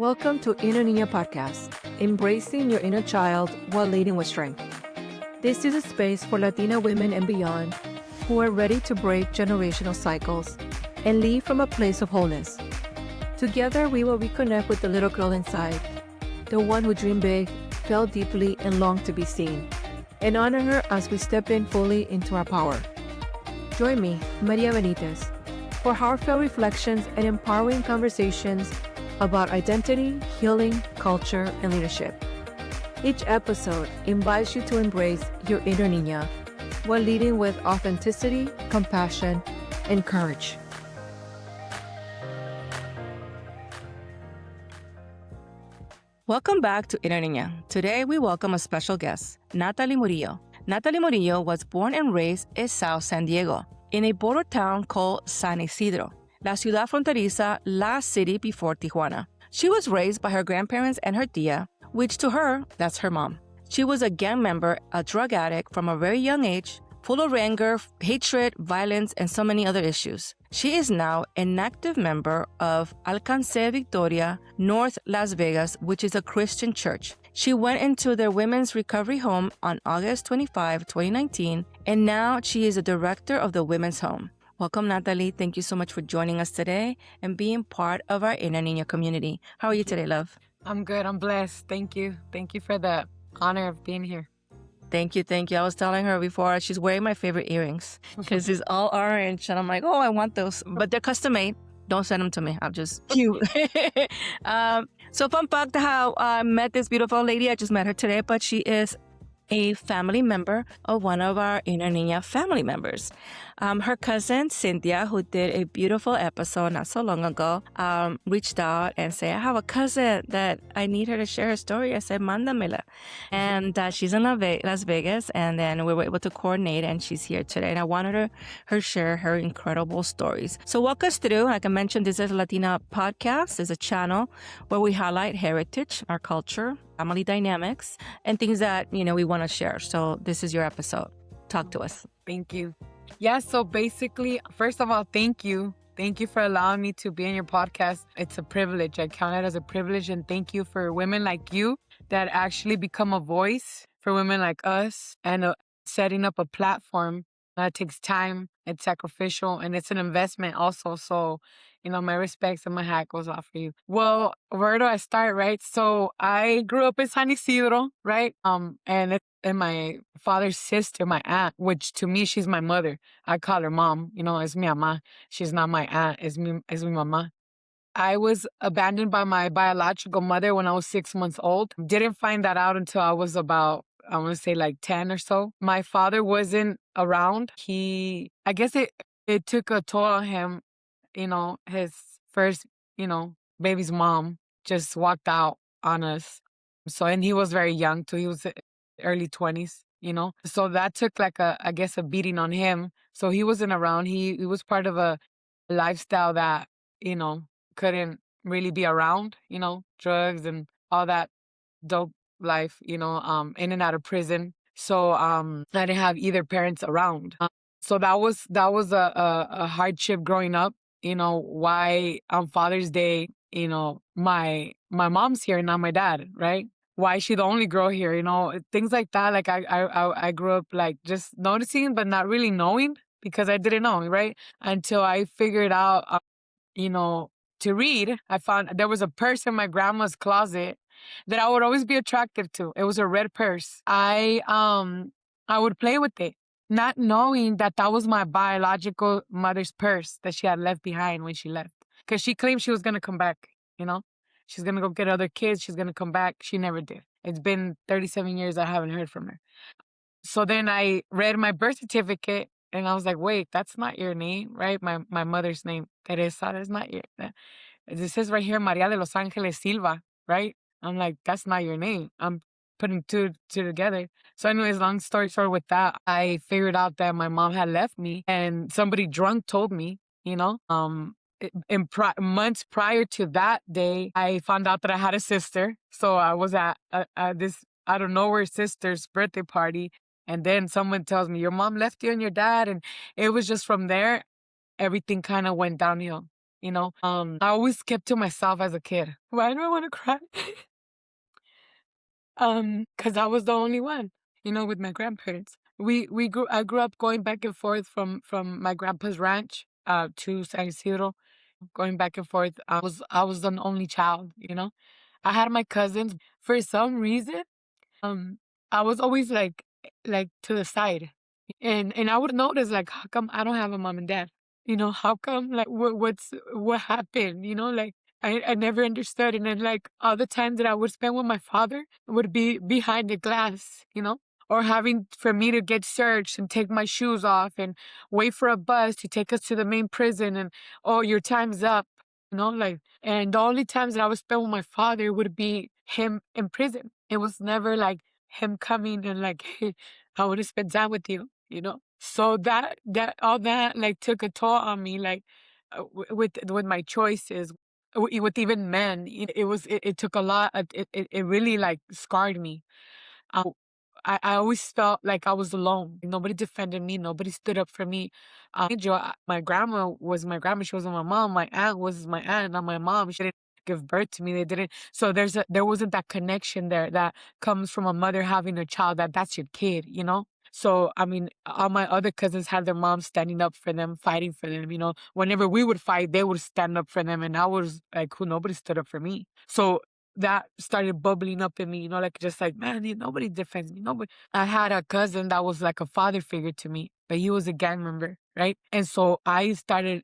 Welcome to Inner Niña podcast, embracing your inner child while leading with strength. This is a space for Latina women and beyond who are ready to break generational cycles and lead from a place of wholeness. Together, we will reconnect with the little girl inside, the one who dreamed big, felt deeply, and longed to be seen, and honor her as we step in fully into our power. Join me, Maria Benitez, for heartfelt reflections and empowering conversations about identity, healing, culture, and leadership. Each episode invites you to embrace your inner niña while leading with authenticity, compassion, and courage. Welcome back to Inner Niña. Today, we welcome a special guest, Nataly Murillo. Nataly Murillo was born and raised in South San Diego, in a border town called San Isidro, la ciudad fronteriza, last city before Tijuana. She was raised by her grandparents and her tia, which to her, that's her mom. She was a gang member, a drug addict from a very young age, full of anger, hatred, violence, and so many other issues. She is now an active member of Alcance Victoria, North Las Vegas, which is a Christian church. She went into their women's recovery home on August 25, 2019, and now she is a director of the women's home. Welcome, Nataly. Thank you so much for joining us today and being part of our Inner Niña community. How are you today, love? I'm good. I'm blessed. Thank you. Thank you for the honor of being here. Thank you. I was telling her before, she's wearing my favorite earrings because it's all orange. And I'm like, oh, I want those. But they're custom made. Don't send them to me. I'm just cute. So fun fact how I met this beautiful lady. I just met her today, but she is a family member of one of our Inner Niña family members. Her cousin, Cynthia, who did a beautiful episode not so long ago, reached out and said, I have a cousin that I need her to share her story. I said, mándamela. And she's in Las Vegas, and then we were able to coordinate, and she's here today. And I wanted her share her incredible stories. So walk us through, like I mentioned, this is a Latina podcast. It's a channel where we highlight heritage, our culture, family dynamics, and things that, we want to share. So this is your episode. Talk to us. Thank you. Yeah, so basically, first of all, thank you. Thank you for allowing me to be on your podcast. It's a privilege. I count it as a privilege. And thank you for women like you that actually become a voice for women like us and setting up a platform that takes time. It's sacrificial and it's an investment also. So, my respects and my hat goes off for you. Well, where do I start, right? So I grew up in San Isidro, right? And my father's sister, my aunt, which to me, she's my mother. I call her mom, es mi mamá. She's not my aunt, es mi mamá. I was abandoned by my biological mother when I was 6 months old. Didn't find that out until I was about, I want to say like 10 or so. My father wasn't around. I guess it took a toll on him. His first, baby's mom just walked out on us. So, and he was very young too. He was early 20s, So that took like I guess a beating on him. So he wasn't around. He was part of a lifestyle that, couldn't really be around, drugs and all that dope life, in and out of prison. So I didn't have either parents around. So that was a hardship growing up. Why on Father's Day, my mom's here, not my dad, right? Why is she the only girl here? Things like that. Like I grew up like just noticing, but not really knowing because I didn't know, right? Until I figured out, to read. I found there was a purse in my grandma's closet that I would always be attracted to. It was a red purse. I would play with it, not knowing that was my biological mother's purse that she had left behind when she left. Because she claimed she was going to come back, She's going to go get other kids. She's going to come back. She never did. It's been 37 years I haven't heard from her. So then I read my birth certificate and I was like, wait, that's not your name, right? My mother's name, Teresa, is not your name. It says right here, Maria de Los Angeles Silva, right? I'm like, that's not your name. I'm putting two together. So anyways, long story short with that, I figured out that my mom had left me and somebody drunk told me, months prior to that day, I found out that I had a sister. So I was at this out of nowhere sister's birthday party. And then someone tells me, your mom left you and your dad. And it was just from there, everything kind of went downhill. I always kept to myself as a kid. Why do I want to cry? Because I was the only one, with my grandparents. I grew up going back and forth from my grandpa's ranch to San Isidro, going back and forth. I was the only child. I had my cousins. For some reason, I was always like to the side. And I would notice, like, how come I don't have a mom and dad? How come, like, what happened? Like, I never understood. And then, like, all the time that I would spend with my father would be behind the glass, or having for me to get searched and take my shoes off and wait for a bus to take us to the main prison. And, oh, your time's up. Like, and the only times that I would spend with my father would be him in prison. It was never like him coming and like, hey, I want to spend time with you. So that all that like took a toll on me, like with my choices, with even men. It took a lot. It really like scarred me. I always felt like I was alone. Nobody defended me. Nobody stood up for me. My grandma was my grandma. She wasn't my mom. My aunt was my aunt, not my mom. She didn't give birth to me. They didn't. So there wasn't that connection there that comes from a mother having a child. That's your kid. So I mean, all my other cousins had their moms standing up for them, fighting for them. Whenever we would fight, they would stand up for them, and I was like, who? Nobody stood up for me. So that started bubbling up in me, like just like, man, nobody defends me. Nobody. I had a cousin that was like a father figure to me, but he was a gang member, right? And so I started,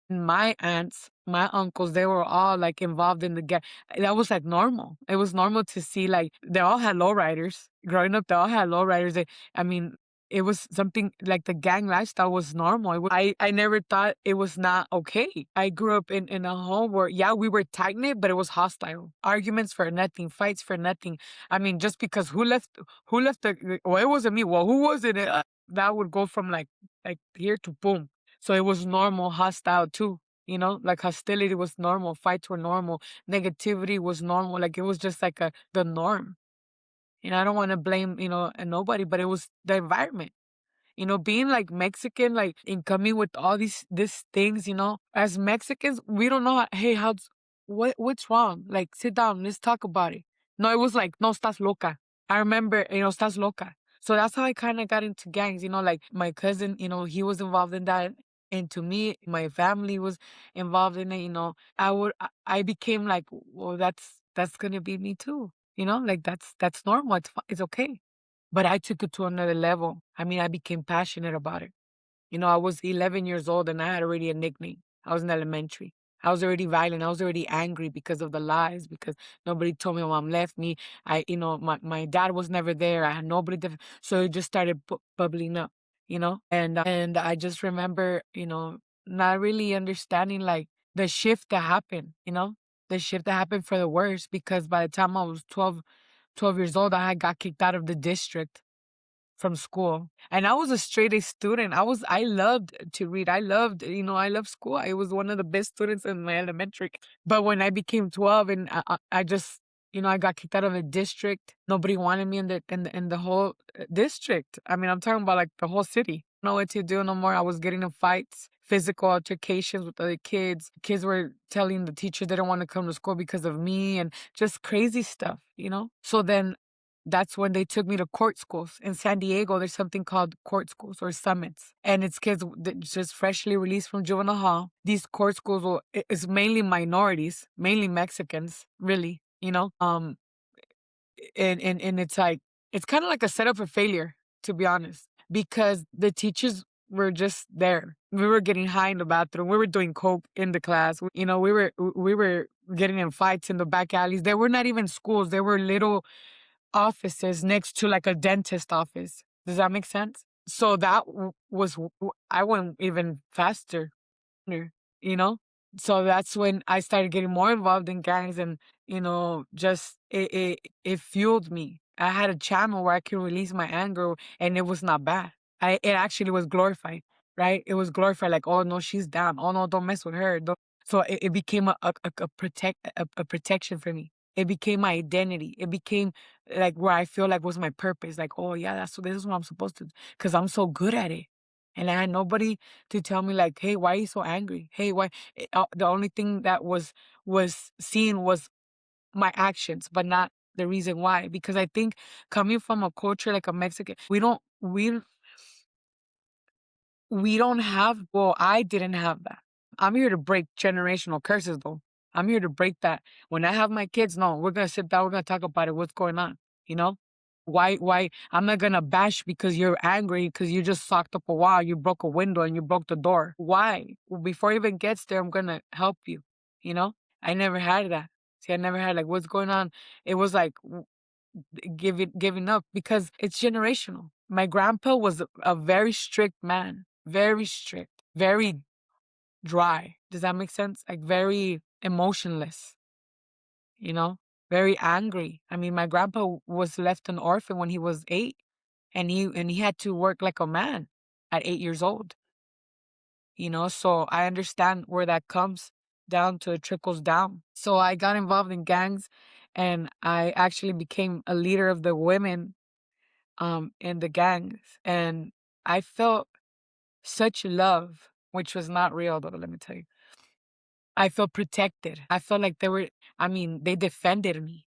my aunts, my uncles, they were all like involved in the gang. That was like normal. It was normal to see, like, they all had lowriders. Growing up, they all had lowriders. I mean, it was something like the gang lifestyle was normal. I never thought it was not okay. I grew up in a home where, yeah, we were tight knit, but it was hostile. Arguments for nothing, fights for nothing. I mean, just because who left well, it wasn't me. Well, who was it? That would go from like here to boom. So it was normal, hostile too. Like hostility was normal, fights were normal, negativity was normal. Like it was just like the norm. I don't want to blame, nobody, but it was the environment. Being like Mexican, like, and coming with all these things, as Mexicans, we don't know, hey, what's wrong? Like, sit down, let's talk about it. No, it was like, no, estás loca. I remember, estás loca. So that's how I kind of got into gangs, like my cousin, he was involved in that. And to me, my family was involved in it. I became like, well, that's gonna be me too. Like that's normal. It's okay. But I took it to another level. I mean, I became passionate about it. I was 11 years old and I had already a nickname. I was in elementary. I was already violent. I was already angry because of the lies, because nobody told me my mom left me. My dad was never there. I had nobody. So it just started bubbling up. And I just remember, not really understanding like the shift that happened. The shift that happened for the worse, because by the time I was 12 years old, I had got kicked out of the district from school. And I was a straight A student. I loved to read. I loved school. I was one of the best students in my elementary. But when I became 12 and I just, I got kicked out of the district, nobody wanted me in the whole district. I mean, I'm talking about like the whole city. Know what to do no more. I was getting in fights, physical altercations with other kids. Kids were telling the teachers they don't want to come to school because of me, and just crazy stuff. So then that's when they took me to court schools. In San Diego, there's something called court schools or summits. And it's kids that just freshly released from juvenile hall. These court schools is mainly minorities, mainly Mexicans, really, and it's like, it's kind of like a setup for failure, to be honest, because the teachers were just there. We were getting high in the bathroom. We were doing coke in the class. We were getting in fights in the back alleys. They were not even schools. They were little offices next to like a dentist office. Does that make sense? So that I went even faster, you know? So that's when I started getting more involved in gangs, and, just it fueled me. I had a channel where I could release my anger, and it was not bad. It actually was glorified, right? It was glorified, like, oh no, she's down. Oh no, don't mess with her. So it became a protection for me. It became my identity. It became like where I feel like was my purpose. Like, oh yeah, this is what I'm supposed to do because I'm so good at it. And I had nobody to tell me like, hey, why are you so angry? Hey, why? The only thing that was seen was my actions, but not the reason why. Because I think coming from a culture like a Mexican, we don't have, well, I didn't have that. I'm here to break generational curses though. I'm here to break that. When I have my kids, no, we're gonna sit down, we're gonna talk about it, what's going on, you know? Why I'm not gonna bash because you're angry because you just socked up a wall, you broke a window and you broke the door. Why? Well, before it even gets there, I'm gonna help you, you know? I never had that. See, I never had like what's going on. It was like giving up because it's generational. My grandpa was a very strict man, very strict, very dry. Does that make sense? Like very emotionless, you know, very angry. I mean, my grandpa was left an orphan when he was 8, and he had to work like a man at 8 years old. You know, so I understand where that comes down to, it trickles down. So I got involved in gangs, and I actually became a leader of the women in the gangs, and I felt such love, which was not real though, let me tell you. I felt protected. I felt like they defended me.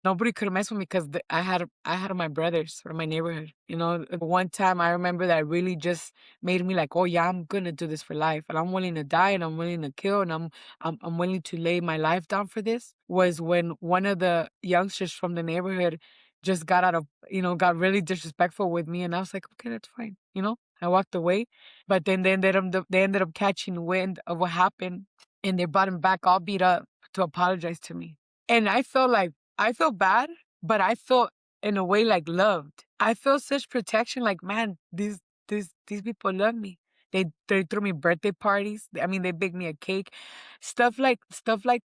Nobody could mess with me because I had my brothers from my neighborhood. You know, one time I remember that really just made me like, oh yeah, I'm gonna do this for life, and I'm willing to die, and I'm willing to kill, and I'm willing to lay my life down for this. Was when one of the youngsters from the neighborhood just got out of, got really disrespectful with me, and I was like, okay, that's fine. I walked away, but then they ended up catching wind of what happened, and they brought him back all beat up to apologize to me. And I felt bad, but I felt in a way like loved. I felt such protection, like, man, these people love me. They threw me birthday parties. I mean, they baked me a cake. Stuff like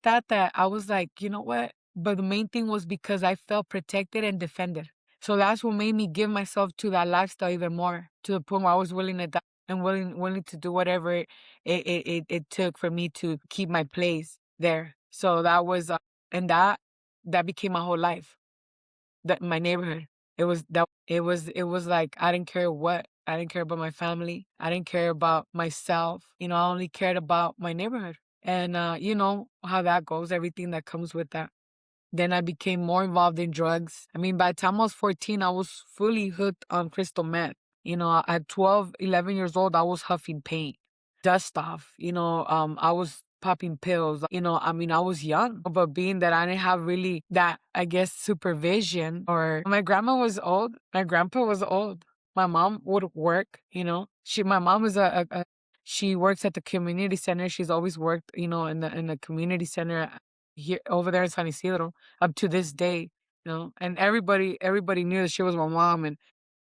that I was like, you know what? But the main thing was because I felt protected and defended. So that's what made me give myself to that lifestyle even more, to the point where I was willing to die and willing to do whatever it took for me to keep my place there. So that was and that became my whole life. That my neighborhood. It was like I didn't care what. I didn't care about my family. I didn't care about myself. I only cared about my neighborhood. And you know how that goes, everything that comes with that. Then I became more involved in drugs. I mean, by the time I was 14, I was fully hooked on crystal meth. At 12, 11 years old, I was huffing paint, dust off. I was popping pills. I mean, I was young, but being that I didn't have really that, I guess, supervision, or my grandma was old, my grandpa was old. My mom would work, my mom is she works at the community center. She's always worked, in the community center here over there in San Isidro up to this day, and everybody knew that she was my mom, and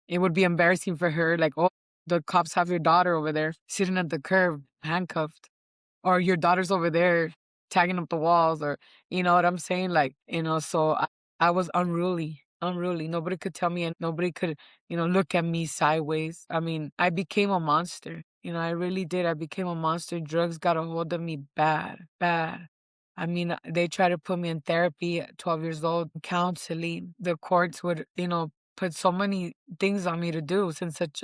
it would be embarrassing for her, like, oh, the cops have your daughter over there sitting at the curb, handcuffed, or your daughter's over there tagging up the walls, or you know what I'm saying? Like, so I was unruly, unruly. Nobody could tell me, and nobody could, look at me sideways. I mean, I became a monster. I really did. I became a monster. Drugs got a hold of me bad, bad. I mean, they tried to put me in therapy at 12 years old, counseling. The courts would, put so many things on me to do since such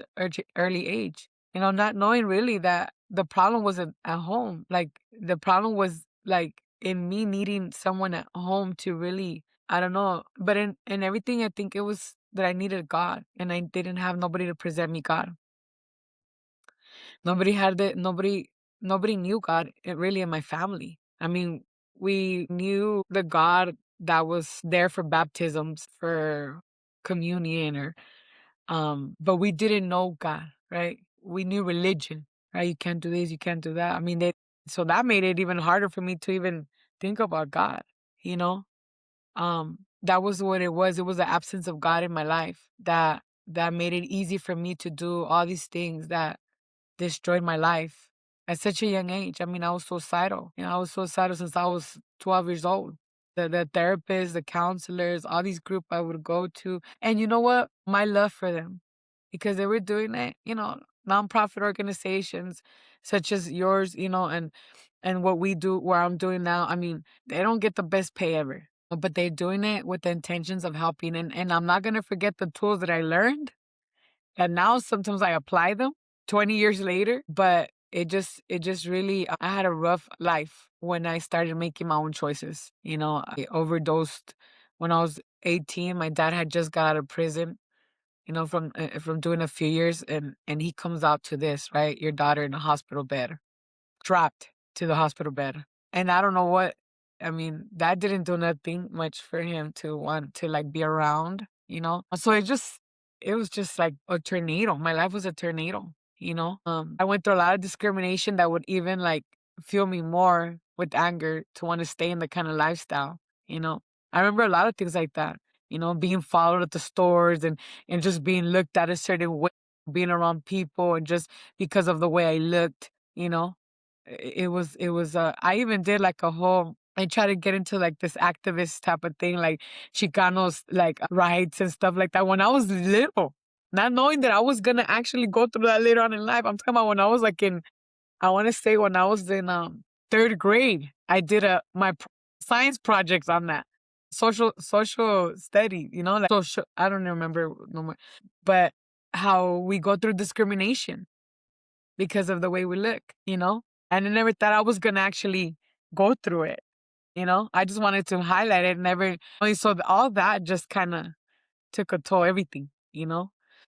early age. Not knowing really that the problem wasn't at home. Like, the problem was like in me needing someone at home to really, I don't know. But in everything, I think it was that I needed God, and I didn't have nobody to present me God. Nobody knew God, really, in my family. I mean, we knew the God that was there for baptisms, for communion, or but we didn't know God, right? We knew religion, right? You can't do this, you can't do that. I mean, so that made it even harder for me to even think about God, you know? That was what it was. It was the absence of God in my life that made it easy for me to do all these things that destroyed my life at such a young age. I mean, I was suicidal. I was suicidal since I was 12 years old. The therapists, the counselors, all these groups I would go to. And you know what? My love for them, because they were doing it, nonprofit organizations such as yours, and what we do, where I'm doing now. I mean, they don't get the best pay ever, but they're doing it with the intentions of helping. And, I'm not going to forget the tools that I learned. And now sometimes I apply them. 20 years later, but it just really I had a rough life when I started making my own choices. I overdosed when I was 18. My dad had just got out of prison, from doing a few years, and he comes out to this, right? Your daughter in a hospital bed, strapped to the hospital bed. And I don't know what, I mean, that didn't do nothing much for him to want to like be around. So it was just like a tornado. My life was a tornado. I went through a lot of discrimination that would even like fuel me more with anger to want to stay in the kind of lifestyle, you know. I remember a lot of things like that, being followed at the stores and just being looked at a certain way, being around people and just because of the way I looked, you know it was I even did like a whole I tried to get into like this activist type of thing, like Chicanos, like rights and stuff like that when I was little, not knowing that I was gonna actually go through that later on in life. I'm talking about when I was like I want to say when I was in third grade. I did science projects on that social study, like social. I don't remember no more, but how we go through discrimination because of the way we look. And I never thought I was gonna actually go through it. I just wanted to highlight it. Never, so all that just kind of took a toll, everything.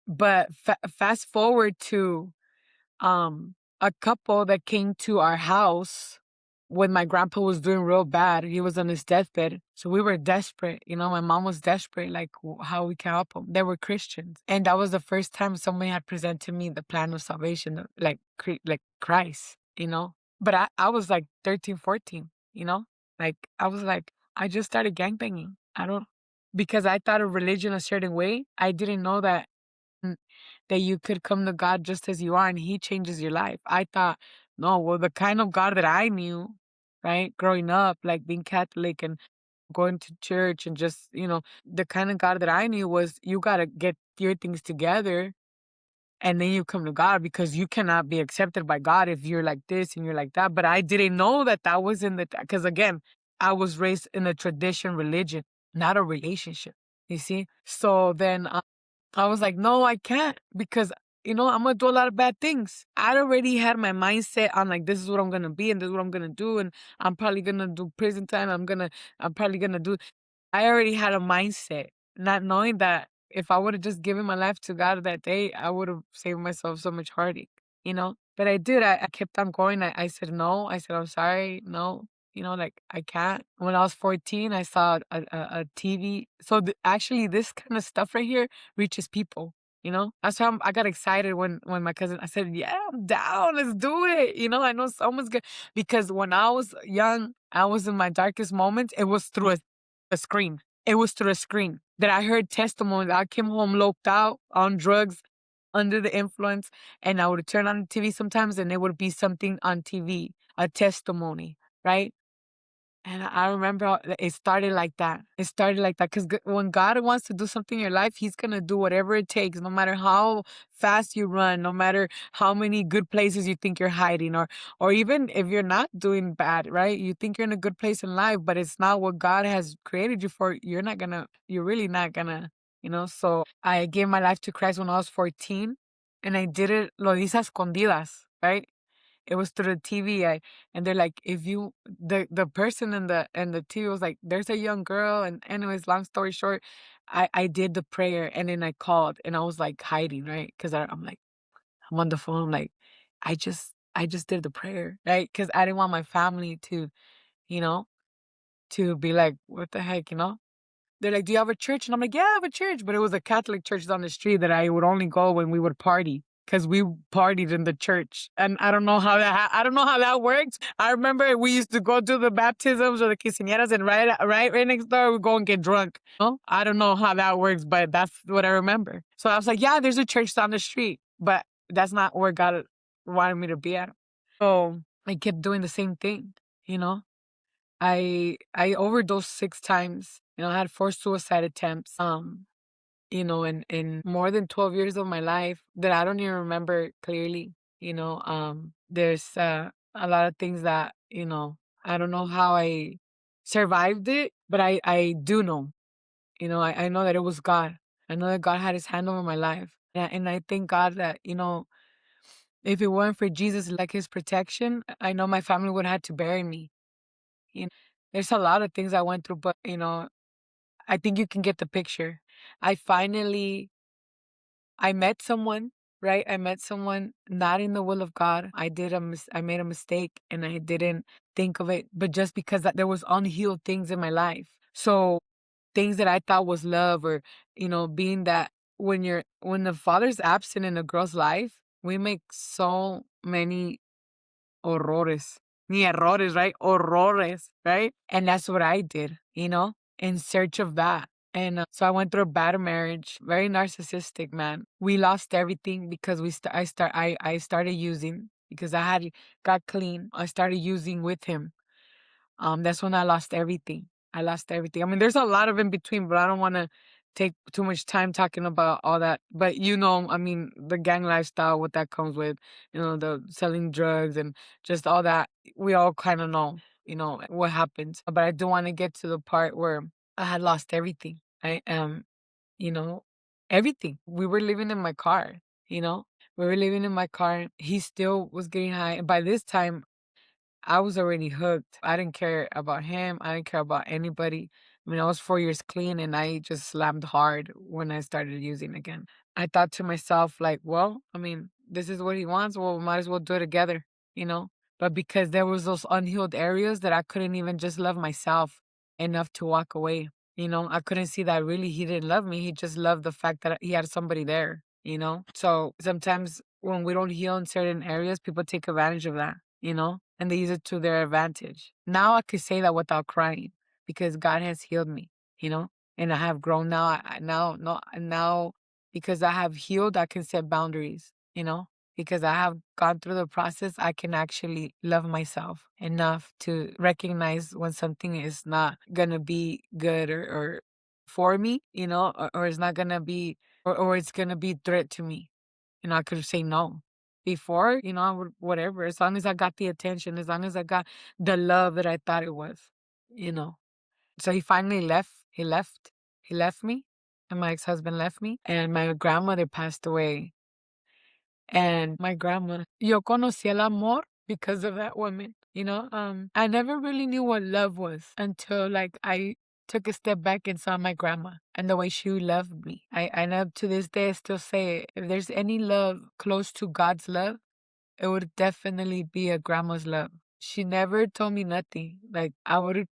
But fast forward to um a couple that came to our house when my grandpa was doing real bad. He was on his deathbed. So we were desperate. My mom was desperate, like how we can help him. They were Christians. And that was the first time somebody had presented me the plan of salvation, like like Christ. But I was like 13, 14. Like I was like, I just started gangbanging. I don't, because I thought of religion a certain way. I didn't know mm, that you could come to God just as you are and He changes your life. I thought, no, well, the kind of God that I knew, right, growing up, like being Catholic and going to church and just, the kind of God that I knew was you got to get your things together and then you come to God because you cannot be accepted by God if you're like this and you're like that. But I didn't know that that was because again, I was raised in a tradition religion, not a relationship. You see? So then I was like, no, I can't because, I'm going to do a lot of bad things. I already had my mindset on like, this is what I'm going to be and this is what I'm going to do. And I'm probably going to do prison time. I'm probably going to do, I already had a mindset, not knowing that if I would have just given my life to God that day, I would have saved myself so much heartache. But I did. I kept on going. I said no. I said, I'm sorry. No. Like I can't. When I was 14, I saw a TV. So actually, this kind of stuff right here reaches people. That's why I got excited when my cousin, I said, yeah, I'm down. Let's do it. I know someone's good. Because when I was young, I was in my darkest moments. It was through a screen. It was through a screen that I heard testimony. I came home loped out on drugs, under the influence, and I would turn on the TV sometimes, and there would be something on TV, a testimony, right? And I remember it started like that. It started like that because when God wants to do something in your life, He's going to do whatever it takes, no matter how fast you run, no matter how many good places you think you're hiding, or even if you're not doing bad, right? You think you're in a good place in life, but it's not what God has created you for. You're really not gonna, So I gave my life to Christ when I was 14, and I did it, lo hice a escondidas, right? It was through the TV. And they're like, if you the person in the TV was like, there's a young girl. And anyways, long story short, I did the prayer and then I called and I was like hiding, right? Because I'm like, I'm on the phone. I'm like, I just did the prayer, right? Because I didn't want my family you know, to be like, what the heck? They're like, do you have a church? And I'm like, yeah, I have a church. But it was a Catholic church down the street that I would only go when we would party because we partied in the church. And I don't know how I don't know how that works. I remember we used to go to the baptisms or the quinceañeras and right next door, we go and get drunk. I don't know how that works, but that's what I remember. So I was like, yeah, there's a church down the street, but that's not where God wanted me to be at. So I kept doing the same thing. I overdosed 6 times. I had 4 suicide attempts. In more than 12 years of my life that I don't even remember clearly. There's a lot of things that, I don't know how I survived it, but I do know. I know that it was God. I know that God had His hand over my life. And I thank God that, If it weren't for Jesus, like his protection, I know my family would have had to bury me. You know, there's a lot of things I went through, but I think you can get the picture. I finally I met someone, right? I met someone not in the will of God. I made a mistake and I didn't think of it, but just because that there was unhealed things in my life. So things that I thought was love or, being that when the father's absent in a girl's life, we make so many horrores. Ni errores, right? Horrores, right? And that's what I did, in search of that. And so I went through a bad marriage, very narcissistic, man. We lost everything because I started using because I had got clean. I started using with him. That's when I lost everything. I lost everything. I mean, there's a lot of in between, but I don't want to take too much time talking about all that. But I mean, the gang lifestyle, what that comes with, the selling drugs and just all that. We all kind of know, what happens. But I do want to get to the part where I had lost everything. I you know, everything. We were living in my car, you know. We were living in my car. He still was getting high. And by this time, I was already hooked. I didn't care about him. I didn't care about anybody. I mean, I was 4 years clean and I just slammed hard when I started using again. I thought to myself, like, well, I mean, this is what he wants. Well, we might as well do it together, you know? But because there was those unhealed areas that I couldn't even just love myself enough to walk away. I couldn't see that really he didn't love me. He just loved the fact that he had somebody there, So sometimes when we don't heal in certain areas, people take advantage of that, and they use it to their advantage. Now I could say that without crying because God has healed me, and I have grown now. Now, no, now because I have healed, I can set boundaries, because I have gone through the process, I can actually love myself enough to recognize when something is not gonna be good or for me, or it's not gonna be, or it's gonna be threat to me. I could say no. Before, I would whatever, as long as I got the attention, as long as I got the love that I thought it was, you know. So he finally left. He left. He left me, and my ex-husband left me, and my grandmother passed away. And my grandma, yo conocí el amor because of that woman, I never really knew what love was until like I took a step back and saw my grandma and the way she loved me. I know to this day I still say if there's any love close to God's love, it would definitely be a grandma's love. She never told me nothing. Like I would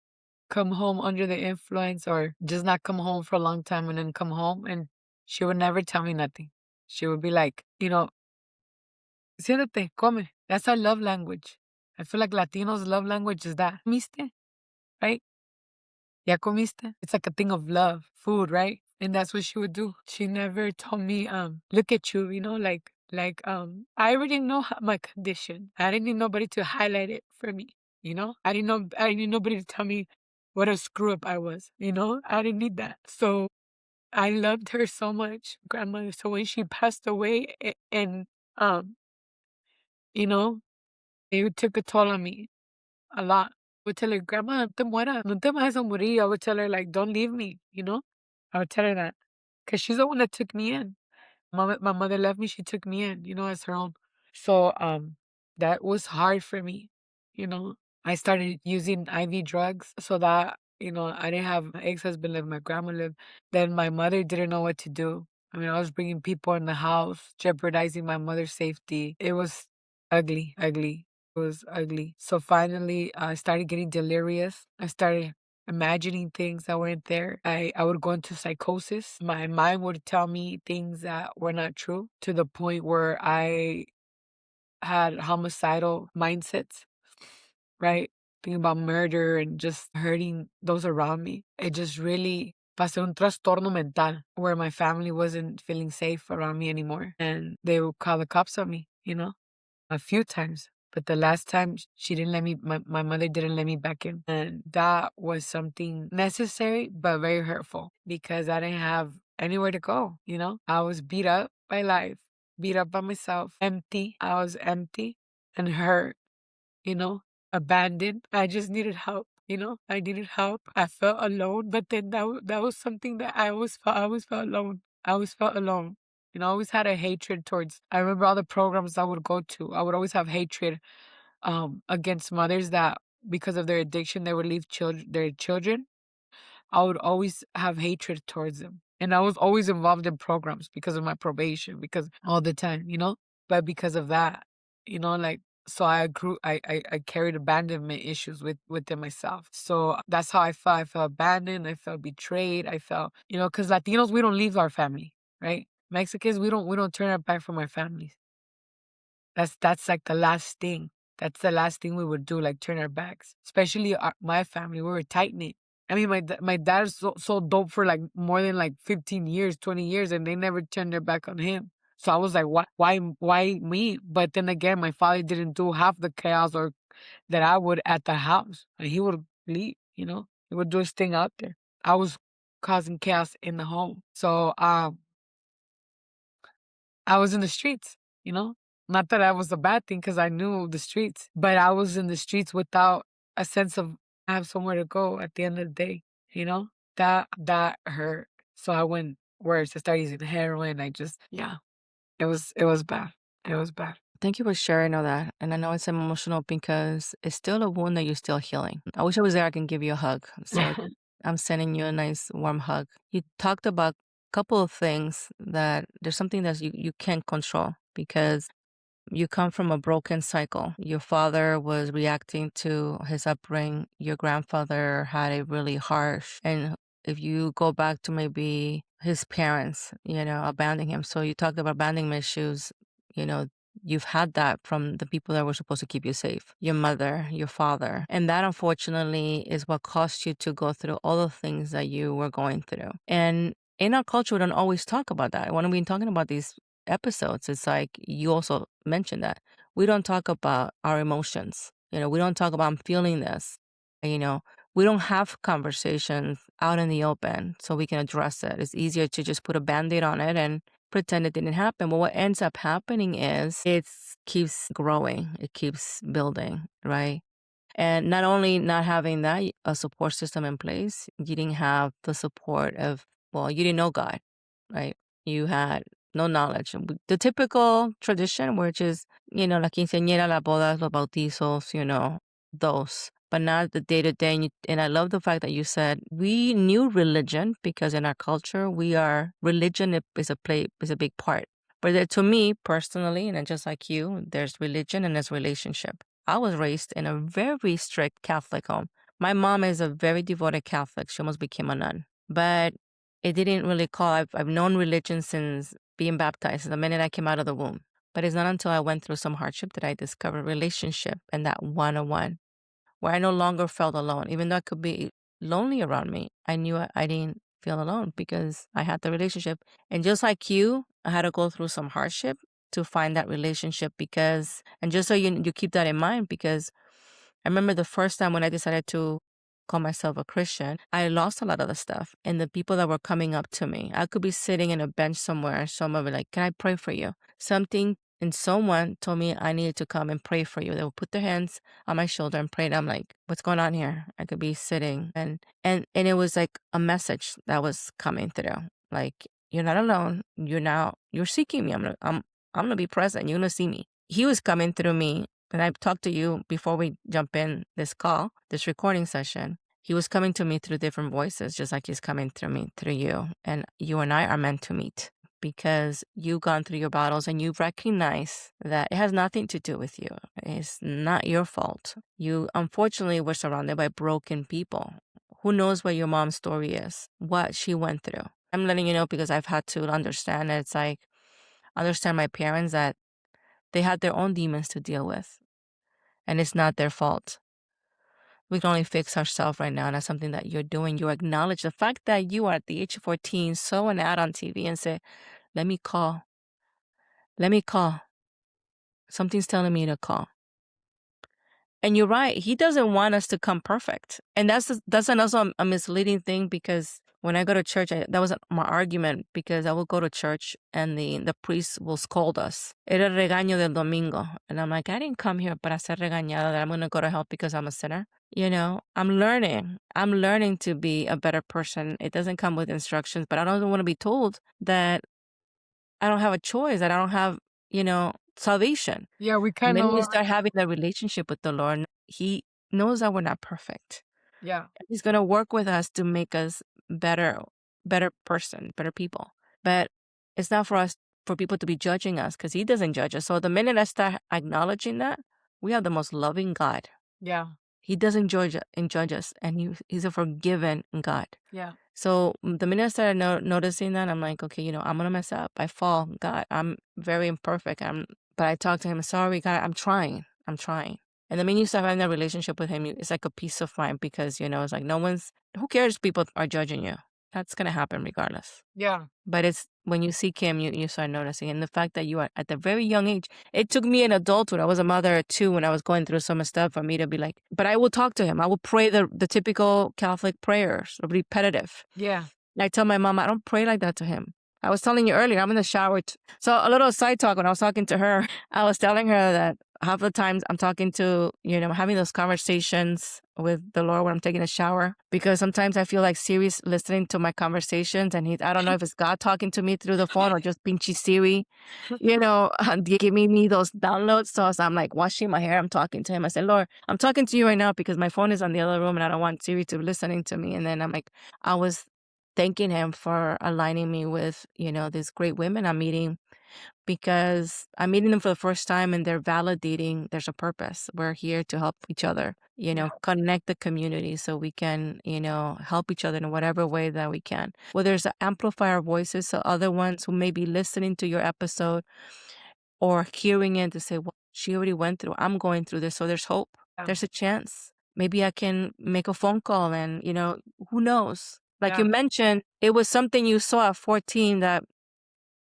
come home under the influence or just not come home for a long time and then come home and she would never tell me nothing. She would be like, siéntate, come. That's our love language. I feel like Latinos' love language is that. ¿Comiste? Right? ¿Ya comiste? It's like a thing of love, food, right? And that's what she would do. She never told me, look at you, I already know my condition. I didn't need nobody to highlight it for me, I didn't need nobody to tell me what a screw up I was, I didn't need that. So I loved her so much, grandmother. So when she passed away and, you know, it took a toll on me a lot. I would tell her, Grandma, no te mueras, no te vayas a morir. I would tell her, like, don't leave me, I would tell her that. Because she's the one that took me in. My mother left me, she took me in, as her own. So that was hard for me, you know. I started using IV drugs so that, I didn't have my ex-husband live, my grandma lived. Then my mother didn't know what to do. I mean, I was bringing people in the house, jeopardizing my mother's safety. It was ugly, ugly. It was ugly. So finally, I started getting delirious. I started imagining things that weren't there. I would go into psychosis. My mind would tell me things that were not true to the point where I had homicidal mindsets, right? Thinking about murder and just hurting those around me. It just really pasé un trastorno mental where my family wasn't feeling safe around me anymore. And they would call the cops on me, a few times. But the last time she didn't let me, my mother didn't let me back in. And that was something necessary, but very hurtful because I didn't have anywhere to go, I was beat up by life, beat up by myself, empty. I was empty and hurt, you know, abandoned. I just needed help. I needed help. I felt alone, but then that was something that I always felt. I always felt alone. I always felt alone. I always had a hatred towards. I remember all the programs I would go to. I would always have hatred against mothers that because of their addiction they would leave their children. I would always have hatred towards them. And I was always involved in programs because of my probation, because all the time, But because of that, like so I grew I carried abandonment issues within myself. So that's how I felt. I felt abandoned, I felt betrayed, I felt, because Latinos, we don't leave our family, right? Mexicans, we don't turn our back from our families. That's like the last thing. That's the last thing we would do, like turn our backs. Especially my family, we were tight knit. I mean, my dad is so dope for like more than like 15 years, 20 years, and they never turned their back on him. So I was like, why me? But then again, my father didn't do half the chaos or that I would at the house. And he would leave, he would do his thing out there. I was causing chaos in the home. So I was in the streets, you know? Not that that was a bad thing because I knew the streets, but I was in the streets without a sense of I have somewhere to go at the end of the day, you know? That hurt. So I went worse. I started using heroin. Yeah, it was bad. It was bad. Thank you for sharing all that. And I know it's emotional because it's still a wound that you're still healing. I wish I was there. I can give you a hug. So I'm sending you a nice warm hug. You talked about a couple of things that there's something that you can't control because you come from a broken cycle. Your father was reacting to his upbringing. Your grandfather had a really harsh, and if you go back to maybe his parents, abandoning him. So you talked about abandonment issues, you know, you've had that from the people that were supposed to keep you safe, your mother, your father. And that unfortunately is what caused you to go through all the things that you were going through. And in our culture, we don't always talk about that. When we're talking about these episodes, it's like you also mentioned that we don't talk about our emotions. We don't talk about I'm feeling this. You know, we don't have conversations out in the open so we can address it. It's easier to just put a band-aid on it and pretend it didn't happen. But what ends up happening is it keeps growing, it keeps building, right? And not only not having that, a support system in place, you didn't have the support of, well, you didn't know God, right? You had no knowledge. The typical tradition, which is, la quinceañera, la bodas, los bautizos, those, but not the day to day. And I love the fact that you said we knew religion because in our culture, religion is a big part. But to me personally, and just like you, there's religion and there's relationship. I was raised in a very strict Catholic home. My mom is a very devoted Catholic. She almost became a nun. But it didn't really call. I've known religion since being baptized, the minute I came out of the womb. But it's not until I went through some hardship that I discovered relationship and that one-on-one, where I no longer felt alone. Even though I could be lonely around me, I knew I didn't feel alone because I had the relationship. And just like you, I had to go through some hardship to find that relationship and just so you keep that in mind, because I remember the first time when I decided to call myself a Christian, I lost a lot of the stuff. And the people that were coming up to me, I could be sitting in a bench somewhere, someone would be like, can I pray for you? And someone told me I needed to come and pray for you. They would put their hands on my shoulder and pray. And I'm like, what's going on here? I could be sitting and it was like a message that was coming through. Like, you're not alone. You're seeking me. I'm gonna be present. You're gonna see me. He was coming through me. And I've talked to you before we jump in this call, this recording session. He was coming to me through different voices, just like he's coming through me, through you. And you and I are meant to meet because you've gone through your battles and you recognize that it has nothing to do with you. It's not your fault. You unfortunately were surrounded by broken people. Who knows what your mom's story is, what she went through. I'm letting you know because I've had to understand that it's like, understand my parents that they had their own demons to deal with. And it's not their fault. We can only fix ourselves right now. And that's something that you're doing. You acknowledge the fact that you are at the age of 14, saw an ad on TV and say, let me call. Let me call. Something's telling me to call. And you're right. He doesn't want us to come perfect. And that's also a misleading thing because when I go to church, that was my argument because I will go to church and the priest will scold us. Era el regaño del domingo. And I'm like, I didn't come here para ser regañada that I'm going to go to hell because I'm a sinner. I'm learning. I'm learning to be a better person. It doesn't come with instructions, but I don't want to be told that I don't have a choice, that I don't have, salvation. Yeah, we The kind minute you of, start having that relationship with the Lord, He knows that we're not perfect. yeah, He's gonna work with us to make us better person, better people. But it's not for us for people to be judging us, because He doesn't judge us. So the minute I start acknowledging that, we have the most loving God. yeah, He doesn't judge us, and He's a forgiving God. yeah, So the minute I started noticing that, I'm like, okay, I'm gonna mess up. I fall, God. I'm very imperfect. But I talk to Him. Sorry, God. I'm trying. I'm trying. And the minute you start having that relationship with Him, it's like a peace of mind, because it's like no one's. Who cares? If people are judging you. That's gonna happen regardless. yeah, But it's when you seek Him, you start noticing. And the fact that you are at the very young age, it took me in adulthood. I was a mother at 2 when I was going through some stuff, for me to be like, but I will talk to Him. I will pray the typical Catholic prayers, repetitive. yeah, And I tell my mom, I don't pray like that to Him. I was telling you earlier, I'm in the shower. So a little side talk, when I was talking to her, I was telling her that half the times I'm talking to, having those conversations with the Lord when I'm taking a shower, because sometimes I feel like Siri's listening to my conversations, and I don't know if it's God talking to me through the phone, or just pinchy Siri, giving me those downloads. So as I'm like washing my hair, I'm talking to Him. I said, Lord, I'm talking to you right now because my phone is on the other room and I don't want Siri to be listening to me. And then I'm like, I was thanking Him for aligning me with, these great women I'm meeting, because I'm meeting them for the first time, and they're validating there's a purpose. We're here to help each other, yeah, connect the community so we can, help each other in whatever way that we can. Whether it's to amplify our voices so other ones who may be listening to your episode or hearing it to say, well, she already went through, I'm going through this, so there's hope. yeah, There's a chance. Maybe I can make a phone call, and, who knows? Like you yeah, mentioned, it was something you saw at 14 that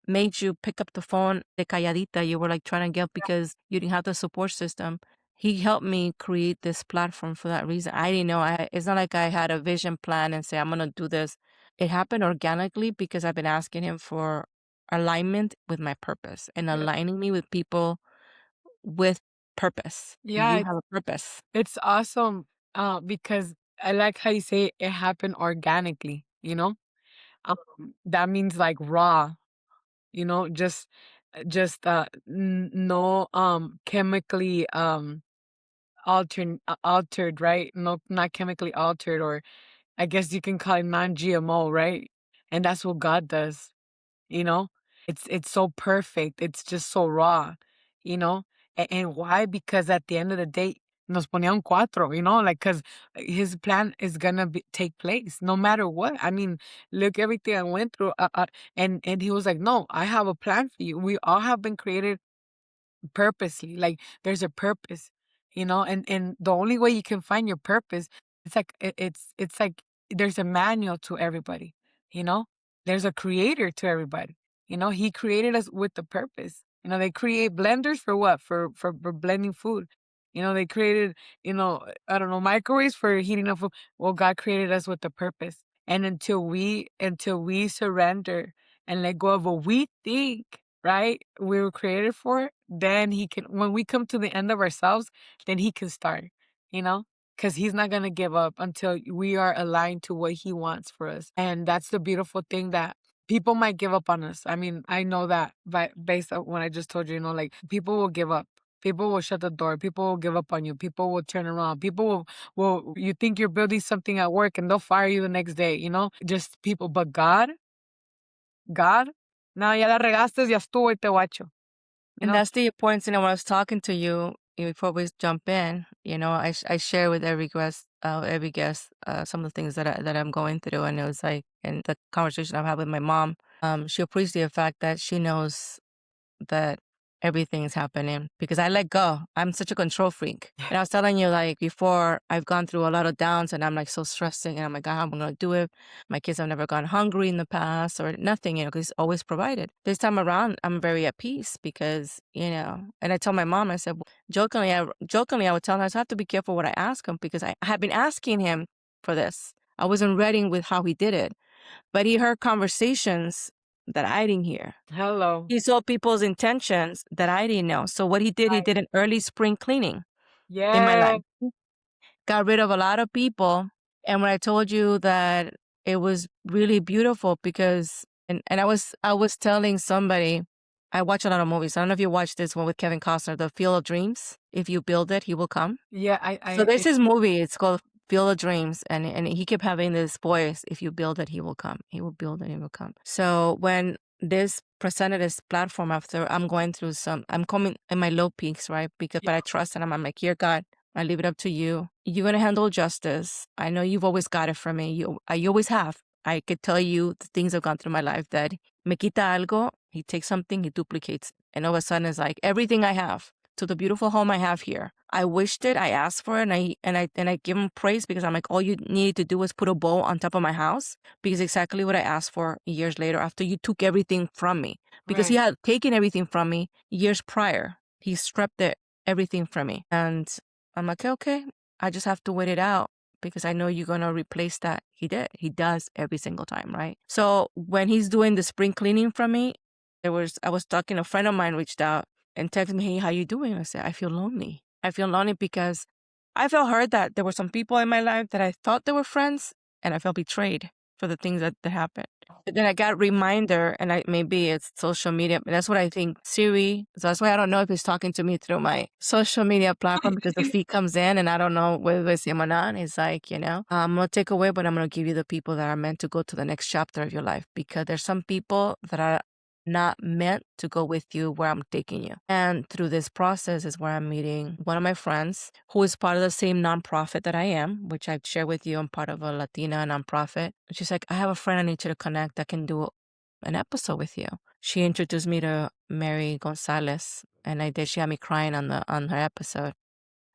made you pick up the phone de calladita. You were like trying to get, because you didn't have the support system. He helped me create this platform for that reason. I didn't know. It's not like I had a vision plan and say, I'm going to do this. It happened organically because I've been asking Him for alignment with my purpose, and yeah, aligning me with people with purpose. yeah. You have a purpose. It's awesome. Because I like how you say it happened organically. That means like raw. Just no chemically altered, right? No, not chemically altered, or I guess you can call it non-GMO, right? And that's what God does, you know? It's so perfect. It's just so raw, you know? And why? Because at the end of the day, nos ponía un cuatro, like, because His plan is gonna take place no matter what. I mean, look everything I went through, and He was like, no, I have a plan for you. We all have been created purposely. Like, there's a purpose, and the only way you can find your purpose, it's like it's like there's a manual to everybody, you know? There's a creator to everybody. He created us with the purpose. They create blenders for what? For blending food. They created, I don't know, microwaves for heating up food. Well, God created us with the purpose. And until we surrender and let go of what we think, right, we were created for, then He can, when we come to the end of ourselves, then He can start, you know? Because He's not going to give up until we are aligned to what He wants for us. And that's the beautiful thing, that people might give up on us. I mean, I know that based on what I just told you, like, people will give up. People will shut the door. People will give up on you. People will turn around. People you think you're building something at work and they'll fire you the next day, just people. But God, no, ya la regaste, ya estuvo y te guacho, you And know? that's the importance. When I was talking to you, before we jump in, I share with every guest, some of the things that I'm going through, and it was like, in the conversation I've had with my mom, she appreciates the fact that she knows that everything is happening because I let go. I'm such a control freak. And I was telling you, like, before, I've gone through a lot of downs, and I'm like so stressing, and I'm like, how am I going to do it? My kids have never gone hungry in the past or nothing, because it's always provided. This time around, I'm very at peace because, and I told my mom, I said, jokingly, I would tell her, I have to be careful what I ask Him, because I had been asking Him for this. I wasn't ready with how He did it, but He heard conversations that I didn't hear. Hello. He saw people's intentions that I didn't know. So what he Right. did an early spring cleaning in my Yeah. life. Got rid of a lot of people. And when I told you that, it was really beautiful because And I was telling somebody, I watch a lot of movies. I don't know if you watched this one with Kevin Costner, The Field of Dreams. If you build it, he will come. Yeah, So there's this movie. It's called Field of Dreams, and he kept having this voice: "If you build it, he will come. He will build it, he will come." So when this presented this platform, after I'm going through I'm coming in my low peaks, right? But I trust him. I'm like, here, God, I leave it up to you. You're gonna handle justice. I know you've always got it for me. You always have. I could tell you the things I've gone through in my life that me quita algo, he takes something, he duplicates, and all of a sudden it's like everything I have to the beautiful home I have here. I wished it, I asked for it, and I give him praise, because I'm like, all you needed to do was put a bow on top of my house, because exactly what I asked for years later, after you took everything from me, because he had taken everything from me years prior. He stripped everything from me, and I'm like, okay, I just have to wait it out, because I know you're gonna replace that. He does every single time, right? So when he's doing the spring cleaning from me, I was talking, a friend of mine reached out and texted me, hey, how you doing? I said, I feel lonely. I feel lonely because I felt hurt that there were some people in my life that I thought they were friends, and I felt betrayed for the things that happened. But then I got a reminder, and maybe it's social media, but that's what I think Siri. So that's why I don't know if he's talking to me through my social media platform, because the feed comes in and I don't know whether it's him or not. It's like, I'm going to take away, but I'm going to give you the people that are meant to go to the next chapter of your life, because there's some people that are not meant to go with you where I'm taking you. And through this process is where I'm meeting one of my friends who is part of the same nonprofit that I am, which I've shared with you. I'm part of a Latina nonprofit. She's like, I have a friend I need you to connect that can do an episode with you. She introduced me to Mary Gonzalez, and I did. She had me crying on her episode.